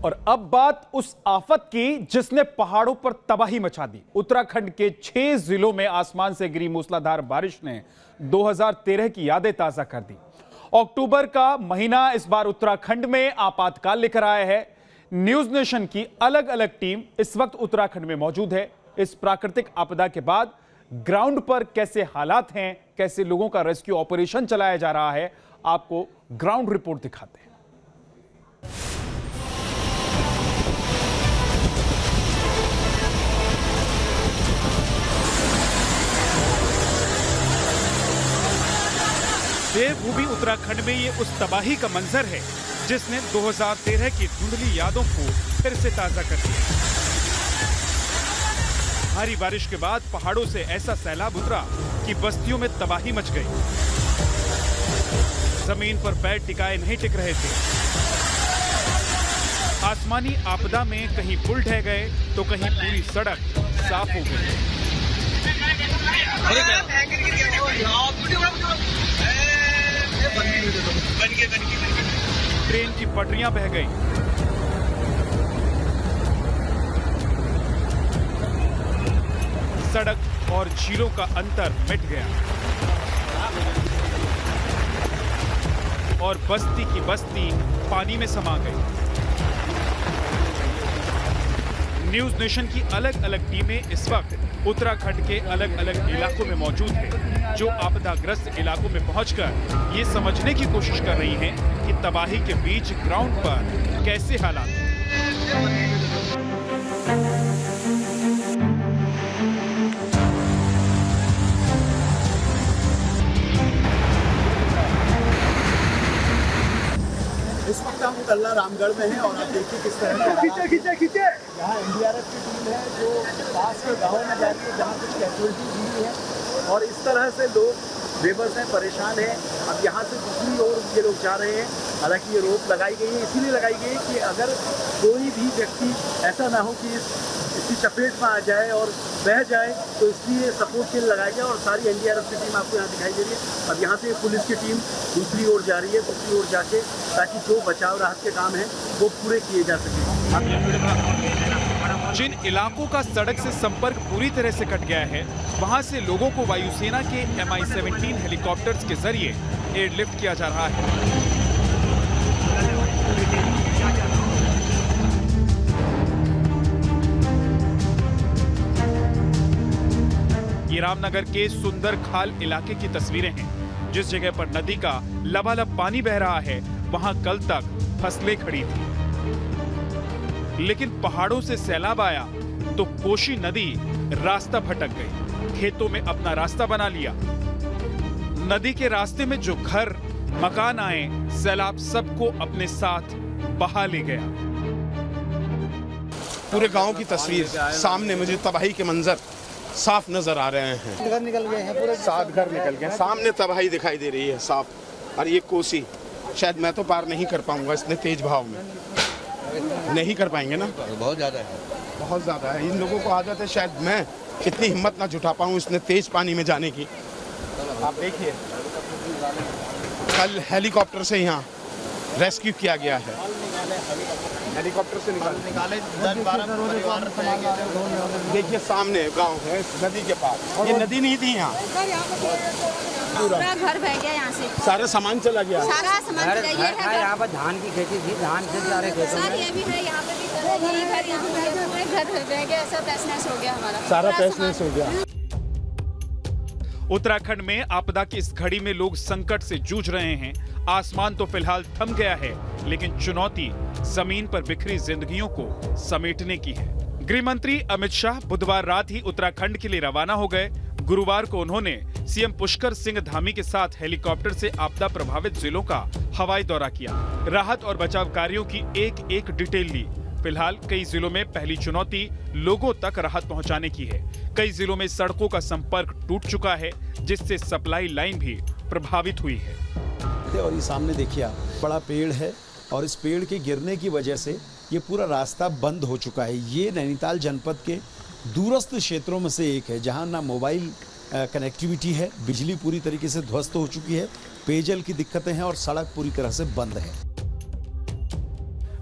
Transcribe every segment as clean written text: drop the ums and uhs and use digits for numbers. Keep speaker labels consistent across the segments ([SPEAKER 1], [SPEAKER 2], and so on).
[SPEAKER 1] और अब बात उस आफत की जिसने पहाड़ों पर तबाही मचा दी। उत्तराखंड के 6 जिलों में आसमान से गिरी मूसलाधार बारिश ने 2013 की यादें ताजा कर दी। अक्टूबर का महीना इस बार उत्तराखंड में आपातकाल लेकर आया है। न्यूज नेशन की अलग अलग टीम इस वक्त उत्तराखंड में मौजूद है। इस प्राकृतिक आपदा के बाद ग्राउंड पर कैसे हालात हैं, कैसे लोगों का रेस्क्यू ऑपरेशन चलाया जा रहा है, आपको ग्राउंड रिपोर्ट दिखाते हैं। देवभूमि उत्तराखंड में ये उस तबाही का मंजर है जिसने 2013 की धुंधली यादों को फिर से ताजा कर दिया। भारी बारिश के बाद पहाड़ों से ऐसा सैलाब उतरा कि बस्तियों में तबाही मच गई। जमीन पर पैर टिकाए नहीं टिक रहे थे। आसमानी आपदा में कहीं पुल ढह गए तो कहीं पूरी सड़क साफ हो गई। ट्रेन की पटरियां बह गई। सड़क और झीलों का अंतर मिट गया और बस्ती की बस्ती पानी में समा गई। न्यूज नेशन की अलग अलग टीमें इस वक्त उत्तराखंड के अलग अलग इलाकों में मौजूद हैं, जो आपदाग्रस्त इलाकों में पहुंचकर ये समझने की कोशिश कर रही हैं कि तबाही के बीच ग्राउंड पर कैसे हालात हैं।
[SPEAKER 2] इस वक्त हम कल्ला रामगढ़ में हैं और आप देखिए किस तरह खींचे यहाँ एनडीआरएफ की टीम है जो पास के गाँव में जा रही है जहाँ कुछ कैजुअलिटी हुई है और इस तरह से लोग बेबस हैं, परेशान हैं। अब यहाँ से दूसरी ओर ये लोग जा रहे हैं। हालांकि ये रोक लगाई गई है, इसीलिए लगाई गई है कि अगर कोई भी व्यक्ति ऐसा ना हो कि इसकी चपेट में आ जाए और बह जाए, तो इसलिए सपोर्ट के लिए लगाया गया और सारी एनडीआरएफ की टीम आपको यहाँ दिखाई दे रही है। अब यहाँ से पुलिस की टीम दूसरी ओर जा रही है, दूसरी ओर जाके ताकि जो बचाव राहत के काम हैं वो पूरे किए जा सके।
[SPEAKER 1] जिन इलाकों का सड़क से संपर्क पूरी तरह से कट गया है, वहां से लोगों को वायुसेना के Mi-17 हेलीकॉप्टर्स के जरिए एयरलिफ्ट किया जा रहा है। ये रामनगर के सुंदर खाल इलाके की तस्वीरें हैं। जिस जगह पर नदी का लबालब पानी बह रहा है, वहां कल तक फसलें खड़ी थी, लेकिन पहाड़ों से सैलाब आया तो कोशी नदी रास्ता भटक गई, खेतों में अपना रास्ता बना लिया। नदी के रास्ते में जो घर मकान आए, सैलाब सबको अपने साथ बहा ले गया।
[SPEAKER 3] पूरे गांव की तस्वीर सामने, मुझे तबाही के मंजर साफ नजर आ रहे हैं।
[SPEAKER 2] घर निकल गए हैं, पूरे
[SPEAKER 3] 7 घर निकल गए, सामने तबाही दिखाई दे रही है साफ। और ये कोसी शायद मैं तो पार नहीं कर पाऊंगा, इतने तेज भाव में नहीं कर पाएंगे ना,
[SPEAKER 4] बहुत ज्यादा है,
[SPEAKER 3] बहुत ज्यादा है। इन लोगों को आदत है, शायद मैं इतनी हिम्मत ना जुटा पाऊं इतने तेज पानी में जाने की। आप देखिए कल हेलीकॉप्टर से यहाँ रेस्क्यू किया गया है, हेलीकॉप्टर से निकाले 10-12 परिवार। देखिए सामने गांव है नदी के पास, ये नदी नहीं थी यहाँ,
[SPEAKER 5] पूरा घर बह गया यहाँ से,
[SPEAKER 3] सारा सामान चला गया।
[SPEAKER 5] सारा सामान चला गया है।
[SPEAKER 4] यहाँ पर धान की खेती थी, धान से सारे खेतों में
[SPEAKER 5] ये भी है, यहाँ पे भी यही घर, यहाँ पे पूरे घर बह गया, सब तहस-नहस हो गया हमारा,
[SPEAKER 3] सारा तहस-नहस हो गया।
[SPEAKER 1] उत्तराखंड में आपदा की इस घड़ी में लोग संकट से जूझ रहे हैं। आसमान तो फिलहाल थम गया है, लेकिन चुनौती जमीन पर बिखरी जिंदगियों को समेटने की है। गृह मंत्री अमित शाह बुधवार रात ही उत्तराखंड के लिए रवाना हो गए। गुरुवार को उन्होंने सीएम पुष्कर सिंह धामी के साथ हेलीकॉप्टर से आपदा प्रभावित जिलों का हवाई दौरा किया। राहत और बचाव कार्यों की एक एक डिटेल ली। फिलहाल कई जिलों में पहली चुनौती लोगों तक राहत पहुंचाने की है। कई जिलों में सड़कों का संपर्क टूट चुका है, जिससे सप्लाई लाइन भी प्रभावित हुई है।
[SPEAKER 2] और ये सामने देखिए आप, बड़ा पेड़ है और इस पेड़ के गिरने की वजह से ये पूरा रास्ता बंद हो चुका है। ये नैनीताल जनपद के दूरस्थ क्षेत्रों में से एक है जहां ना मोबाइल कनेक्टिविटी है, बिजली पूरी तरीके से ध्वस्त हो चुकी है, पेयजल की दिक्कतें हैं और सड़क पूरी तरह से बंद है।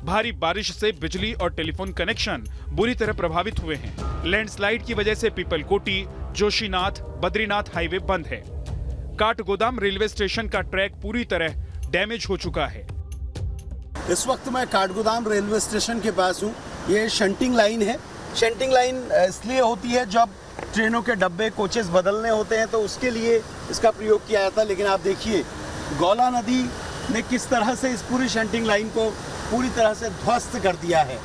[SPEAKER 1] भारी बारिश से बिजली और टेलीफोन कनेक्शन बुरी तरह प्रभावित हुए हैं। लैंडस्लाइड की वजह से पीपलकोटी, जोशीनाथ, बद्रीनाथ हाईवे बंद है। काठगोदाम रेलवे स्टेशन का ट्रैक पूरी तरह डैमेज हो चुका है।
[SPEAKER 2] इस वक्त मैं काठगोदाम रेलवे स्टेशन के पास हूँ। ये शंटिंग लाइन है। शंटिंग लाइन इसलिए होती है जब ट्रेनों के डब्बे कोचेस बदलने होते हैं तो उसके लिए इसका प्रयोग किया जाता है। लेकिन आप देखिए गौला नदी ने किस तरह से इस पूरी शंटिंग लाइन को पूरी तरह से ध्वस्त कर दिया है।